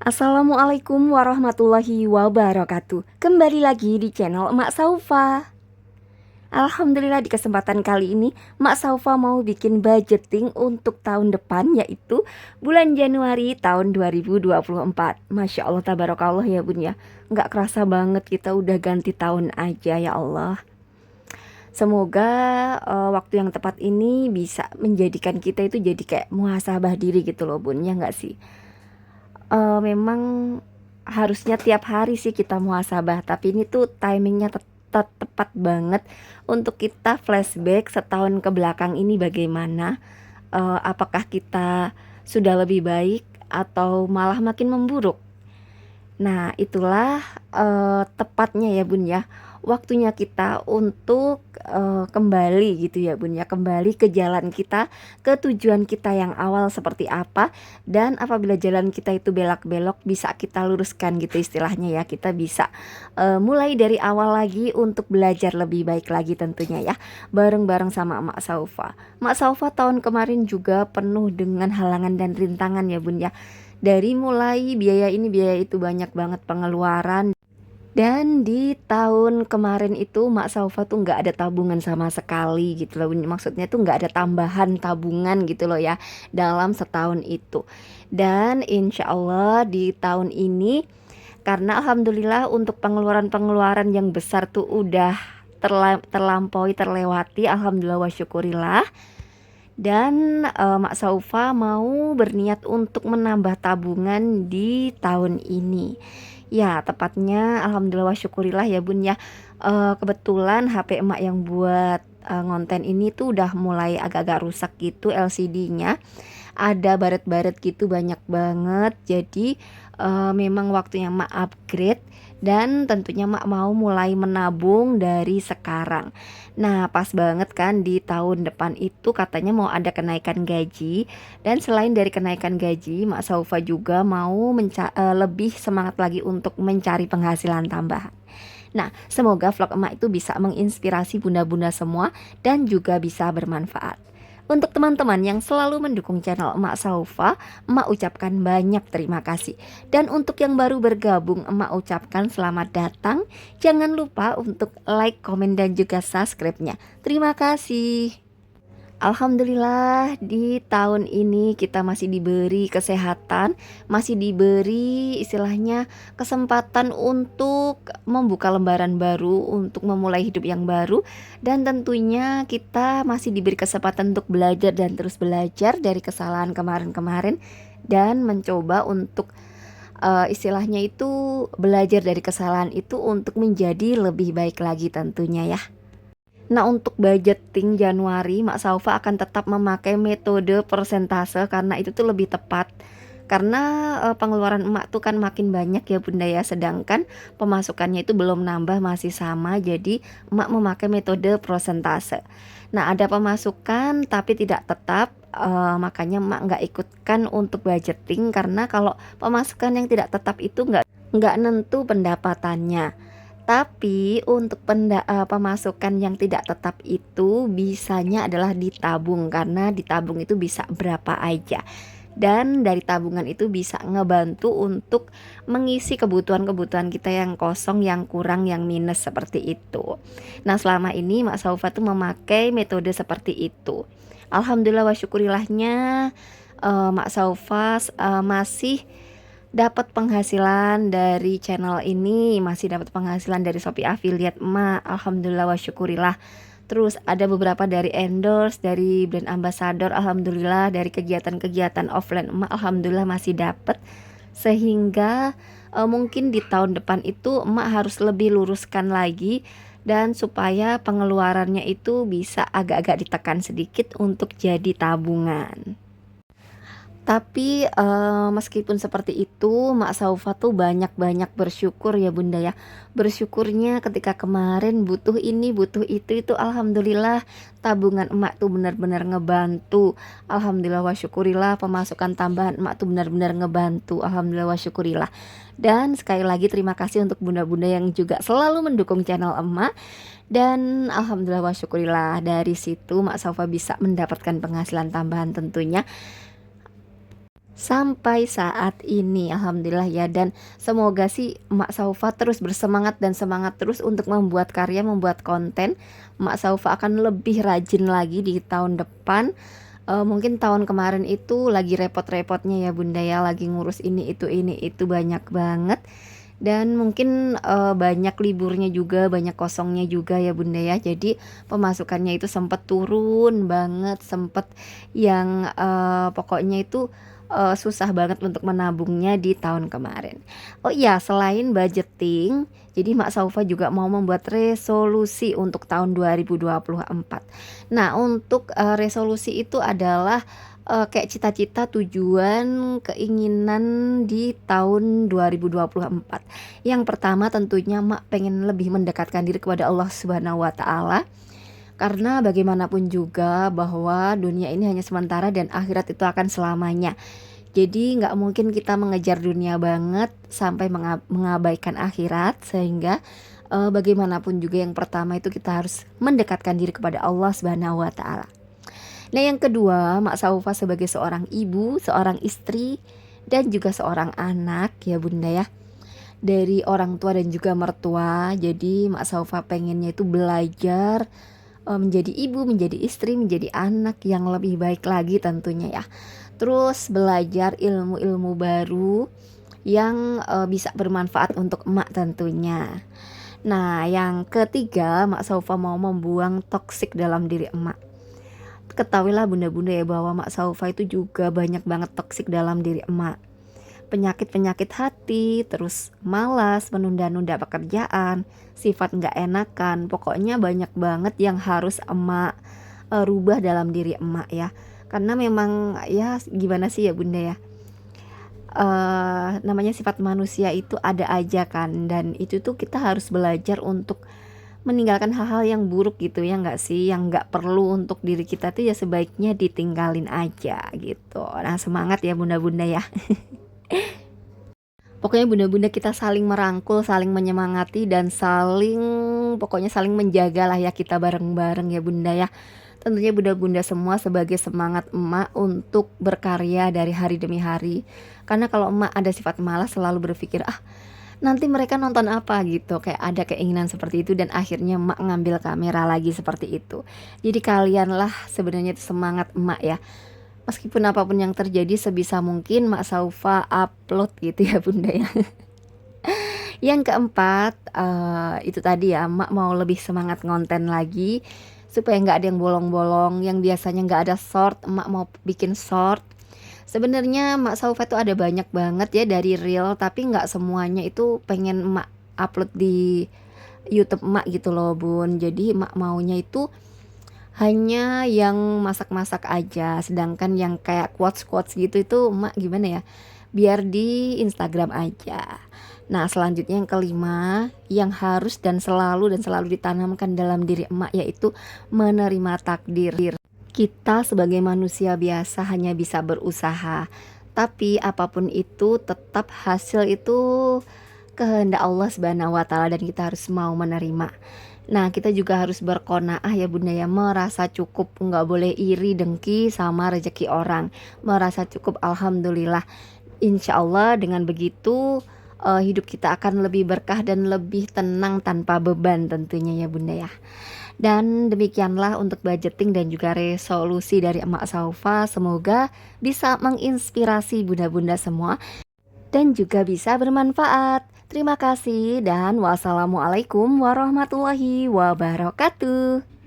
Assalamualaikum warahmatullahi wabarakatuh. Kembali lagi di channel Emak Saufa. Alhamdulillah di kesempatan kali ini Emak Saufa mau bikin budgeting untuk tahun depan, yaitu bulan Januari tahun 2024. Masya Allah tabarakallah ya bun ya. Nggak kerasa banget kita udah ganti tahun aja ya Allah. Semoga waktu yang tepat ini bisa menjadikan kita itu jadi kayak muhasabah diri gitu loh bun, ya nggak sih? Memang harusnya tiap hari sih kita muhasabah, tapi ini tuh timingnya tepat banget untuk kita flashback setahun ke belakang ini bagaimana. Apakah kita sudah lebih baik atau malah makin memburuk? Nah, itulah tepatnya ya Bun ya, waktunya kita untuk kembali gitu ya Bun ya, kembali ke jalan kita, ke tujuan kita yang awal seperti apa. Dan apabila jalan kita itu belok-belok, bisa kita luruskan gitu istilahnya ya. Kita bisa mulai dari awal lagi untuk belajar lebih baik lagi tentunya ya, bareng-bareng sama Mak Saufa. Mak Saufa tahun kemarin juga penuh dengan halangan dan rintangan ya Bun ya. Dari mulai biaya ini biaya itu, banyak banget pengeluaran. Dan di tahun kemarin itu Mak Saufa tuh nggak ada tabungan sama sekali gitu loh. Maksudnya tuh nggak ada tambahan tabungan gitu loh ya dalam setahun itu. Dan insya Allah di tahun ini, karena alhamdulillah untuk pengeluaran-pengeluaran yang besar tuh udah terlampaui, terlewati, alhamdulillah wa syukurillah. Dan Mak Saufa mau berniat untuk menambah tabungan di tahun ini. Ya, tepatnya alhamdulillah wa syukurillah ya Bun ya. Kebetulan HP emak yang buat ngonten ini tuh udah mulai agak-agak rusak gitu LCD-nya. Ada baret-baret gitu banyak banget. Jadi memang waktunya emak upgrade, dan tentunya emak mau mulai menabung dari sekarang. Nah, pas banget kan di tahun depan itu katanya mau ada kenaikan gaji. Dan selain dari kenaikan gaji, Mak Saufa juga mau lebih semangat lagi untuk mencari penghasilan tambahan. Nah, semoga vlog emak itu bisa menginspirasi bunda-bunda semua dan juga bisa bermanfaat. Untuk teman-teman yang selalu mendukung channel Emak Saufa, emak ucapkan banyak terima kasih. Dan untuk yang baru bergabung, emak ucapkan selamat datang. Jangan lupa untuk like, komen, dan juga subscribe-nya. Terima kasih. Alhamdulillah di tahun ini kita masih diberi kesehatan, masih diberi istilahnya kesempatan untuk membuka lembaran baru, untuk memulai hidup yang baru. Dan tentunya kita masih diberi kesempatan untuk belajar dan terus belajar dari kesalahan kemarin-kemarin, dan mencoba untuk istilahnya itu belajar dari kesalahan itu untuk menjadi lebih baik lagi tentunya ya. Nah, untuk budgeting Januari, Mak Saufa akan tetap memakai metode persentase karena itu tuh lebih tepat. Karena pengeluaran emak tuh kan makin banyak ya Bunda ya, sedangkan pemasukannya itu belum nambah, masih sama. Jadi emak memakai metode persentase. Nah, ada pemasukan tapi tidak tetap, makanya emak nggak ikutkan untuk budgeting, karena kalau pemasukan yang tidak tetap itu nggak nentu pendapatannya. Tapi untuk pemasukan yang tidak tetap itu bisanya adalah ditabung, karena ditabung itu bisa berapa aja. Dan dari tabungan itu bisa ngebantu untuk mengisi kebutuhan-kebutuhan kita yang kosong, yang kurang, yang minus seperti itu. Nah, selama ini Mak Saufa tuh memakai metode seperti itu. Alhamdulillah wa syukurilahnya, Mak Saufa masih dapat penghasilan dari channel ini, masih dapat penghasilan dari Shopee affiliate emak. Alhamdulillah wa syukurillah. Terus ada beberapa dari endorse, dari brand ambassador, alhamdulillah. Dari kegiatan-kegiatan offline emak, alhamdulillah masih dapat. Sehingga mungkin di tahun depan itu emak harus lebih luruskan lagi, dan supaya pengeluarannya itu bisa agak-agak ditekan sedikit untuk jadi tabungan. Tapi meskipun seperti itu, Mak Saufa tuh banyak-banyak bersyukur ya Bunda ya. Bersyukurnya ketika kemarin butuh ini, butuh itu alhamdulillah tabungan emak tuh benar-benar ngebantu. Alhamdulillah wa syukurillah, pemasukan tambahan emak tuh benar-benar ngebantu. Alhamdulillah wa syukurillah. Dan sekali lagi terima kasih untuk bunda-bunda yang juga selalu mendukung channel emak. Dan alhamdulillah wa syukurillah, dari situ Mak Saufa bisa mendapatkan penghasilan tambahan tentunya. sampai saat ini, alhamdulillah ya. Dan semoga sih Mak Saufa terus bersemangat dan semangat terus untuk membuat karya, membuat konten. Mak Saufa akan lebih rajin lagi di tahun depan. Mungkin tahun kemarin itu lagi repot-repotnya ya Bunda ya, lagi ngurus ini itu banyak banget. Dan mungkin banyak liburnya juga, banyak kosongnya juga ya Bunda ya. Jadi pemasukannya itu sempat turun banget, sempat yang pokoknya itu susah banget untuk menabungnya di tahun kemarin. Oh iya, selain budgeting, jadi Mak Saufa juga mau membuat resolusi untuk tahun 2024. Nah, untuk resolusi itu adalah kayak cita-cita, tujuan, keinginan di tahun 2024. Yang pertama tentunya Mak pengen lebih mendekatkan diri kepada Allah Subhanahu wa taala. Karena bagaimanapun juga bahwa dunia ini hanya sementara dan akhirat itu akan selamanya. Jadi nggak mungkin kita mengejar dunia banget sampai mengabaikan akhirat, sehingga bagaimanapun juga yang pertama itu kita harus mendekatkan diri kepada Allah Subhanahu wa taala. Nah, yang kedua, Mak Saufa sebagai seorang ibu, seorang istri, dan juga seorang anak ya Bunda ya, dari orang tua dan juga mertua. Jadi Mak Saufa pengennya itu belajar menjadi ibu, menjadi istri, menjadi anak yang lebih baik lagi tentunya ya. Terus belajar ilmu-ilmu baru yang bisa bermanfaat untuk emak tentunya. Nah, yang ketiga, Mak Saufa mau membuang toksik dalam diri emak. Ketahuilah bunda-bunda ya bahwa Mak Saufa itu juga banyak banget toksik dalam diri emak. Penyakit-penyakit hati, terus malas, menunda-nunda pekerjaan, sifat nggak enakan, pokoknya banyak banget yang harus emak rubah dalam diri emak ya. Karena memang ya gimana sih ya bunda ya, namanya sifat manusia itu ada aja kan, dan itu tuh kita harus belajar untuk meninggalkan hal-hal yang buruk gitu ya nggak sih, yang nggak perlu untuk diri kita tuh ya sebaiknya ditinggalin aja gitu. Nah, semangat ya bunda-bunda ya. Pokoknya bunda-bunda kita saling merangkul, saling menyemangati, dan pokoknya saling menjaga lah ya kita bareng-bareng ya bunda ya. Tentunya bunda-bunda semua sebagai semangat emak untuk berkarya dari hari demi hari. Karena kalau emak ada sifat malas, selalu berpikir nanti mereka nonton apa gitu, kayak ada keinginan seperti itu, dan akhirnya emak ngambil kamera lagi seperti itu. Jadi kalianlah sebenarnya itu semangat emak ya. Meskipun apapun yang terjadi, sebisa mungkin Mak Saufa upload gitu ya bunda ya. Yang keempat, itu tadi ya, emak mau lebih semangat ngonten lagi supaya nggak ada yang bolong-bolong. Yang biasanya nggak ada short, emak mau bikin short. Sebenarnya Mak Saufa itu ada banyak banget ya dari reel, tapi nggak semuanya itu pengen emak upload di YouTube emak gitu loh bun. Jadi emak maunya itu hanya yang masak-masak aja, sedangkan yang kayak quotes-quotes gitu itu emak gimana ya, biar di Instagram aja. Nah, selanjutnya yang kelima, yang harus dan selalu ditanamkan dalam diri emak yaitu menerima takdir. Kita sebagai manusia biasa hanya bisa berusaha, tapi apapun itu tetap hasil itu kehendak Allah Subhanahu wa taala, dan kita harus mau menerima. Nah, kita juga harus berqanaah ya bunda ya, merasa cukup, nggak boleh iri dengki sama rezeki orang, merasa cukup alhamdulillah. Insya Allah dengan begitu hidup kita akan lebih berkah dan lebih tenang tanpa beban tentunya ya bunda ya. Dan demikianlah untuk budgeting dan juga resolusi dari Emak Saufa. Semoga bisa menginspirasi bunda-bunda semua dan juga bisa bermanfaat. Terima kasih dan wassalamualaikum warahmatullahi wabarakatuh.